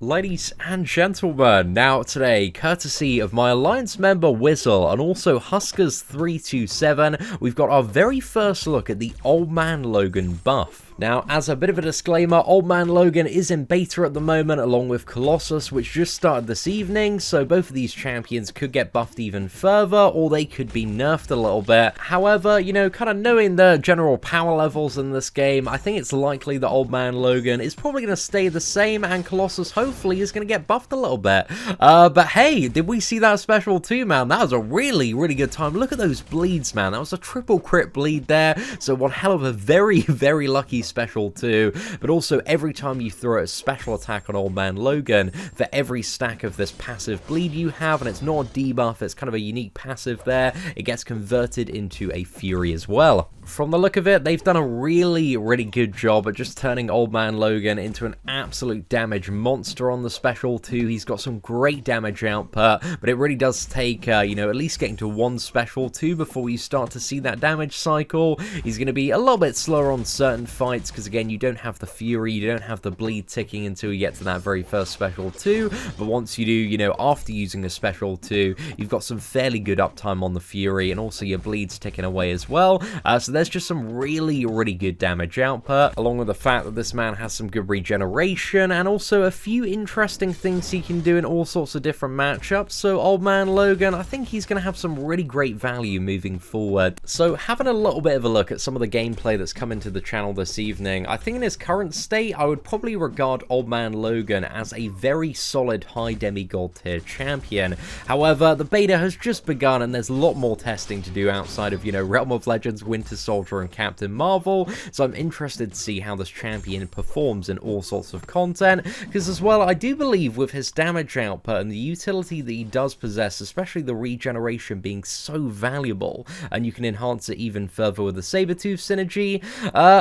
Ladies and gentlemen, now today, courtesy of my Alliance member Wizzle and also Huskers327, we've got our very first look at the Old Man Logan buff. Now, as a bit of a disclaimer, Old Man Logan is in beta at the moment, along with Colossus, which just started this evening, so both of these champions could get buffed even further, or they could be nerfed a little bit. However, you know, kind of knowing the general power levels in this game, I think it's likely that Old Man Logan is probably going to stay the same, and Colossus hopefully is going to get buffed a little bit. But hey, did we see that special too, man? That was a really, really good time. Look at those bleeds, man. That was a triple crit bleed there, so one hell of a very, very lucky special too. But also, every time you throw a special attack on Old Man Logan, for every stack of this passive bleed you have, and it's not a debuff, it's kind of a unique passive there, it gets converted into a Fury as well. From the look of it, they've done a really, really good job at just turning Old Man Logan into an absolute damage monster on the special too. He's got some great damage output, but it really does take, you know, at least getting to one special too before you start to see that damage cycle. He's going to be a little bit slower on certain fights because, again, you don't have the Fury, you don't have the bleed ticking until you get to that very first special too. But once you do, you know, after using a special too, you've got some fairly good uptime on the Fury, and also your bleed's ticking away as well. So there's just some really, really good damage output, along with the fact that this man has some good regeneration, and also a few interesting things he can do in all sorts of different matchups. So Old Man Logan, I think he's going to have some really great value moving forward. So having a little bit of a look at some of the gameplay that's come into the channel this evening, I think in his current state, I would probably regard Old Man Logan as a very solid high demigod tier champion. However, the beta has just begun, and there's a lot more testing to do outside of, you know, Realm of Legends, Winter Soldier, and Captain Marvel, so I'm interested to see how this champion performs in all sorts of content, because as well, I do believe with his damage output and the utility that he does possess, especially the regeneration being so valuable, and you can enhance it even further with the Sabertooth synergy,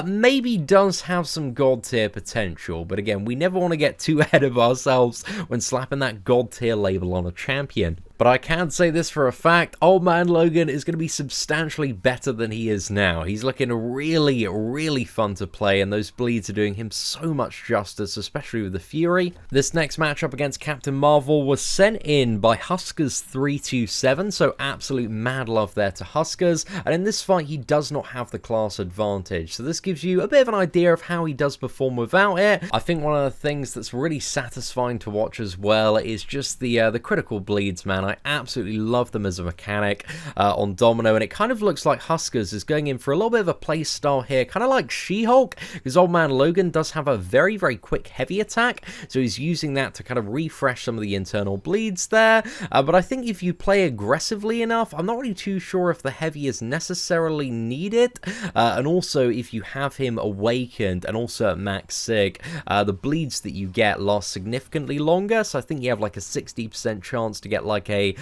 maybe does have some god tier potential, but again, we never want to get too ahead of ourselves when slapping that god tier label on a champion. But I can say this for a fact, Old Man Logan is going to be substantially better than he is now. He's looking really, really fun to play, and those bleeds are doing him so much justice, especially with the Fury. This next matchup against Captain Marvel was sent in by Huskers327, so absolute mad love there to Huskers, and in this fight he does not have the class advantage, so this gives you a bit of an idea of how he does perform without it. I think one of the things that's really satisfying to watch as well is just the critical bleeds, man. I absolutely love them as a mechanic on Domino, and it kind of looks like Huskers is going in for a little bit of a play style here, kind of like She-Hulk, because Old Man Logan does have a very, very quick heavy attack, so he's using that to kind of refresh some of the internal bleeds there, but I think if you play aggressively enough, I'm not really too sure if the heavy is necessarily needed, and also if you have him awakened and also at max sig, the bleeds that you get last significantly longer, so I think you have like a 60% chance to get like a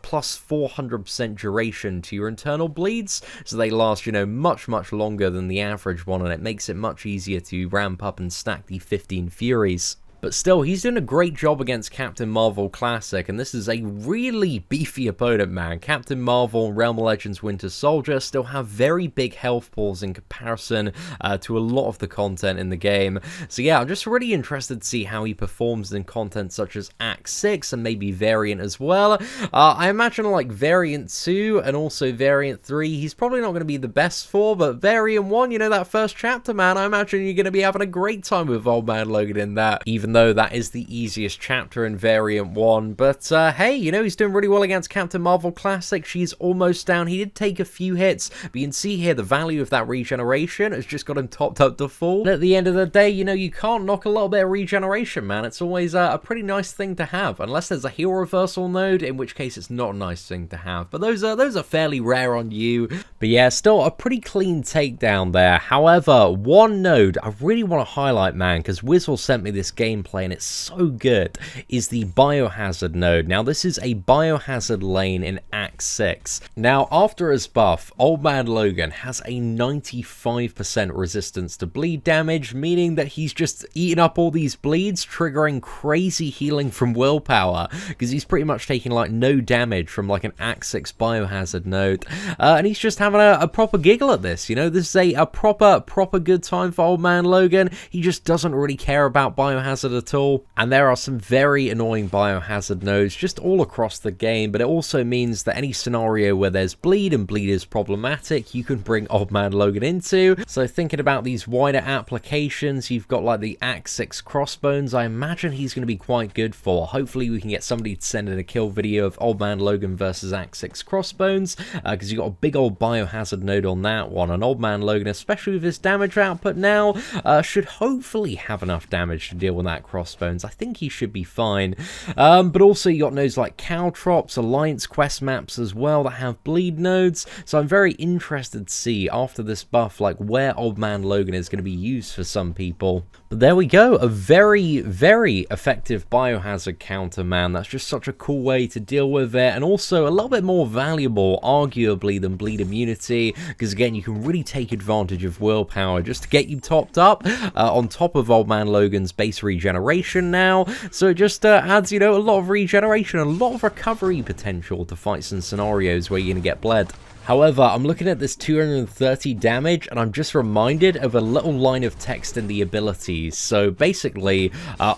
plus 400% duration to your internal bleeds, so they last, you know, much longer than the average one, and it makes it much easier to ramp up and stack the 15 Furies. But still, he's doing a great job against Captain Marvel Classic, and this is a really beefy opponent, man. Captain Marvel and Realm of Legends Winter Soldier still have very big health pools in comparison to a lot of the content in the game. So yeah, I'm just really interested to see how he performs in content such as Act 6 and maybe Variant as well. I imagine like Variant 2 and also Variant 3, he's probably not going to be the best for, but Variant 1, you know, that first chapter, man, I imagine you're going to be having a great time with Old Man Logan in that, even though that is the easiest chapter in Variant 1. But hey, you know, he's doing really well against Captain Marvel Classic. She's almost down. He did take a few hits, but you can see here the value of that regeneration has just got him topped up to full. And at the end of the day, you know, you can't knock a little bit of regeneration, man. It's always a pretty nice thing to have, unless there's a heal reversal node, in which case it's not a nice thing to have. But those are fairly rare on you. But yeah, still a pretty clean takedown there. However, one node I really want to highlight, man, because Wizzle sent me this gameplay and it's so good, is the Biohazard Node. Now, this is a Biohazard lane in Act 6. Now, after his buff, Old Man Logan has a 95% resistance to bleed damage, meaning that he's just eating up all these bleeds, triggering crazy healing from willpower, because he's pretty much taking like no damage from like an Act 6 Biohazard Node, and he's just having a proper giggle at this, you know. This is a proper good time for Old Man Logan. He just doesn't really care about Biohazard Biohazard at all. And there are some very annoying Biohazard nodes just all across the game, but it also means that any scenario where there's bleed and bleed is problematic, you can bring Old Man Logan into. So thinking about these wider applications, you've got like the Act 6 crossbones. I imagine he's going to be quite good for. Hopefully we can get somebody to send in a kill video of Old Man Logan versus Act 6 crossbones, because you've got a big old Biohazard node on that one. And Old Man Logan, especially with his damage output now, should hopefully have enough damage to deal with that crossbones. I think he should be fine. But also you got nodes like Caltrops, Alliance quest maps as well that have bleed nodes. So I'm very interested to see after this buff like where Old Man Logan is going to be used for some people. But there we go, a very, very effective Biohazard counter, man. That's just such a cool way to deal with it, and also a little bit more valuable, arguably, than bleed immunity, because again, you can really take advantage of willpower just to get you topped up on top of Old Man Logan's base regeneration now. So it just adds, you know, a lot of regeneration, a lot of recovery potential to fight some scenarios where you're going to get bled. However, I'm looking at this 230 damage, and I'm just reminded of a little line of text in the abilities. So basically,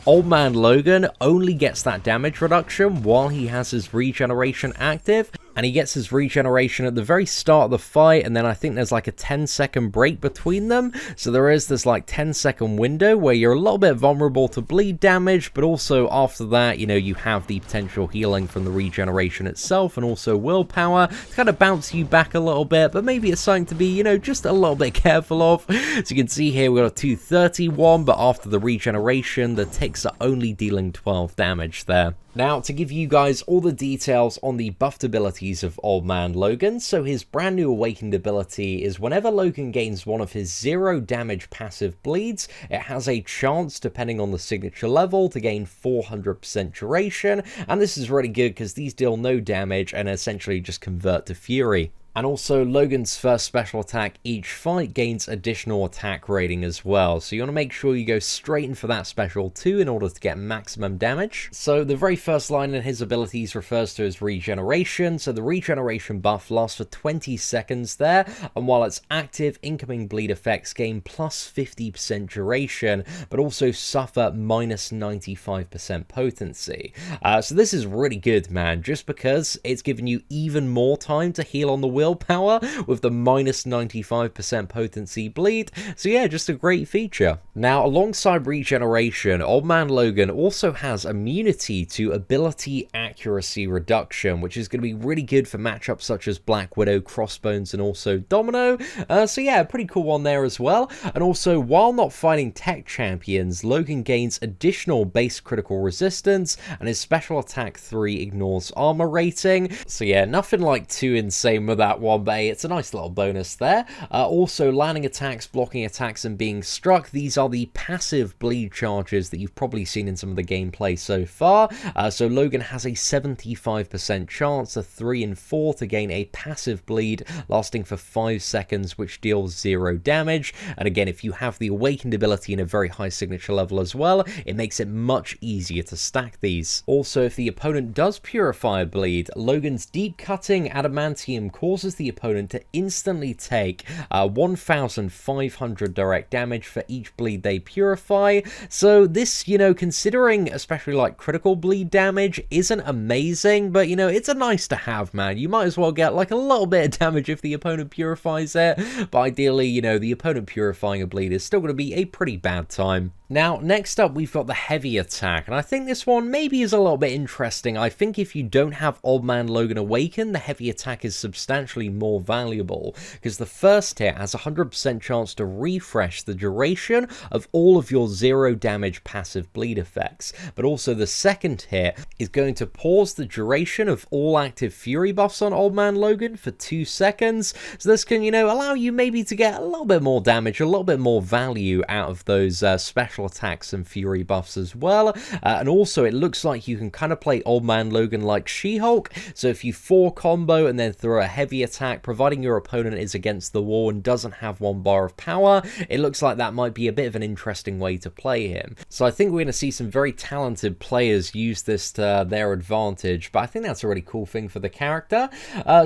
Old Man Logan only gets that damage reduction while he has his regeneration active, and he gets his regeneration at the very start of the fight, and then I think there's like a 10-second break between them. So there is this like 10-second window where you're a little bit vulnerable to bleed damage, but also after that, you know, you have the potential healing from the regeneration itself, and also willpower to kind of bounce you back a little bit, but maybe it's something to be, you know, just a little bit careful of. So you can see here we've got a 231, but after the regeneration, the ticks are only dealing 12 damage there. Now, to give you guys all the details on the buffed abilities of Old Man Logan, so his brand new awakened ability is whenever Logan gains one of his 0 damage passive bleeds, it has a chance, depending on the signature level, to gain 400% duration, and this is really good because these deal no damage and essentially just convert to Fury. And also, Logan's first special attack each fight gains additional attack rating as well. So you want to make sure you go straight in for that special too in order to get maximum damage. So the very first line in his abilities refers to his regeneration. So the regeneration buff lasts for 20 seconds there. And while it's active, incoming bleed effects gain plus 50% duration, but also suffer minus 95% potency. So this is really good, man, just because it's giving you even more time to heal on the willpower with the minus 95% potency bleed. So yeah, just a great feature. Now, alongside regeneration, Old Man Logan also has immunity to ability accuracy reduction, which is going to be really good for matchups such as Black Widow, Crossbones, and also Domino. So yeah, pretty cool one there as well. And also, while not fighting tech champions, Logan gains additional base critical resistance, and his special attack 3 ignores armor rating. So yeah, nothing like too insane with that one, but it's a nice little bonus there. Also, landing attacks, blocking attacks, and being struck. These are the passive bleed charges that you've probably seen in some of the gameplay so far. So Logan has a 75% chance, a 3 and 4, to gain a passive bleed lasting for 5 seconds, which deals 0 damage. And again, if you have the awakened ability in a very high signature level as well, it makes it much easier to stack these. Also, if the opponent does purify a bleed, Logan's deep cutting adamantium causes the opponent to instantly take 1,500 direct damage for each bleed they purify. So this, you know, considering especially like critical bleed damage isn't amazing, but you know, it's a nice to have, man. You might as well get like a little bit of damage if the opponent purifies it, but ideally, you know, the opponent purifying a bleed is still going to be a pretty bad time. Now, next up, we've got the heavy attack, and I think this one maybe is a little bit interesting. I think if you don't have Old Man Logan awaken, the heavy attack is substantially more valuable, because the first hit has a 100% chance to refresh the duration of all of your 0 damage passive bleed effects, but also the second hit is going to pause the duration of all active Fury buffs on Old Man Logan for 2 seconds, so this can, you know, allow you maybe to get a little bit more damage, a little bit more value out of those special attacks and Fury buffs as well. And also, it looks like you can kind of play Old Man Logan like She-Hulk, so if you 4 combo and then throw a heavy attack, providing your opponent is against the wall and doesn't have 1 bar of power, it looks like that might be a bit of an interesting way to play him. So I think we're going to see some very talented players use this to their advantage, but I think that's a really cool thing for the character.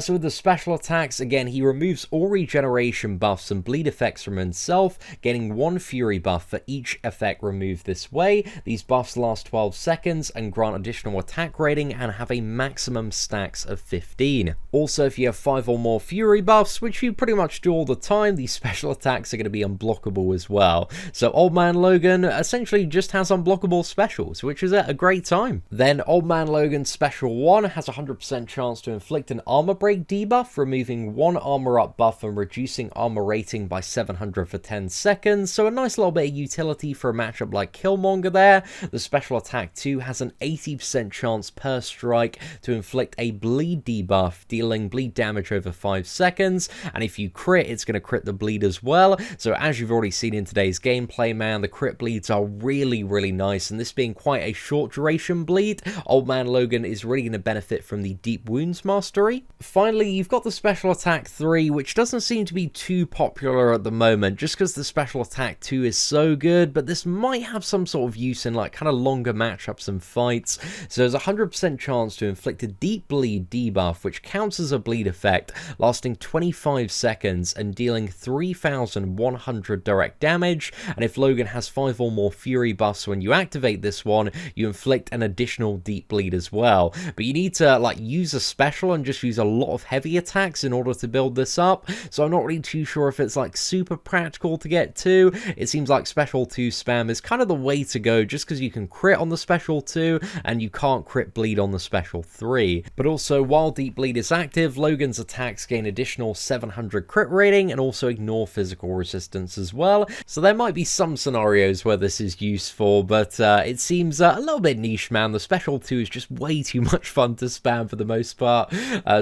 So with the special attacks, again, he removes all regeneration buffs and bleed effects from himself, getting 1 Fury buff for each effect effect removed this way. These buffs last 12 seconds and grant additional attack rating and have a maximum stacks of 15. Also, if you have 5 or more fury buffs, which you pretty much do all the time, these special attacks are going to be unblockable as well. So Old Man Logan essentially just has unblockable specials, which is a great time. Then Old Man Logan Special 1 has a 100% chance to inflict an armor break debuff, removing 1 armor up buff and reducing armor rating by 700 for 10 seconds, so a nice little bit of utility for a matchup like Killmonger there. The Special Attack 2 has an 80% chance per strike to inflict a bleed debuff, dealing bleed damage over 5 seconds, and if you crit, it's going to crit the bleed as well. So as you've already seen in today's gameplay, man, the crit bleeds are really, really nice, and this being quite a short duration bleed, Old Man Logan is really going to benefit from the Deep Wounds mastery. Finally, you've got the Special Attack 3, which doesn't seem to be too popular at the moment, just because the Special Attack 2 is so good, but this might have some sort of use in like kind of longer matchups and fights. So there's a 100% chance to inflict a Deep Bleed debuff, which counts as a bleed effect, lasting 25 seconds and dealing 3,100 direct damage, and if Logan has 5 or more fury buffs when you activate this one, you inflict an additional Deep Bleed as well. But you need to like use a special and just use a lot of heavy attacks in order to build this up, so I'm not really too sure if it's like super practical to get to. It seems like Special 2 spam is kind of the way to go, just because you can crit on the Special 2 and you can't crit bleed on the Special 3. But also, while Deep Bleed is active, Logan's attacks gain additional 700 crit rating and also ignore physical resistance as well, so there might be some scenarios where this is useful, but it seems a little bit niche, man. The Special 2 is just way too much fun to spam for the most part,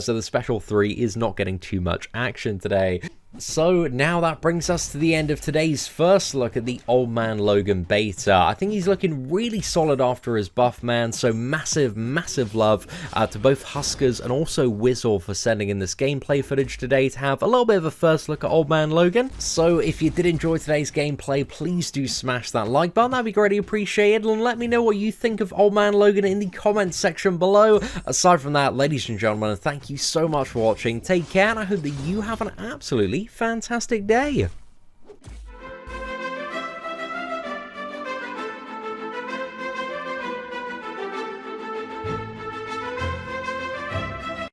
so the Special 3 is not getting too much action today. So now that brings us to the end of today's first look at the Old Man Logan beta. I think he's looking really solid after his buff, man, so massive love to both Huskers and also Wizzle for sending in this gameplay footage today to have a little bit of a first look at Old Man Logan. So if you did enjoy today's gameplay, please do smash that like button, that'd be greatly appreciated, and let me know what you think of Old Man Logan in the comments section below. Aside from that, ladies and gentlemen, thank you so much for watching, take care, and I hope that you have an absolutely fantastic day.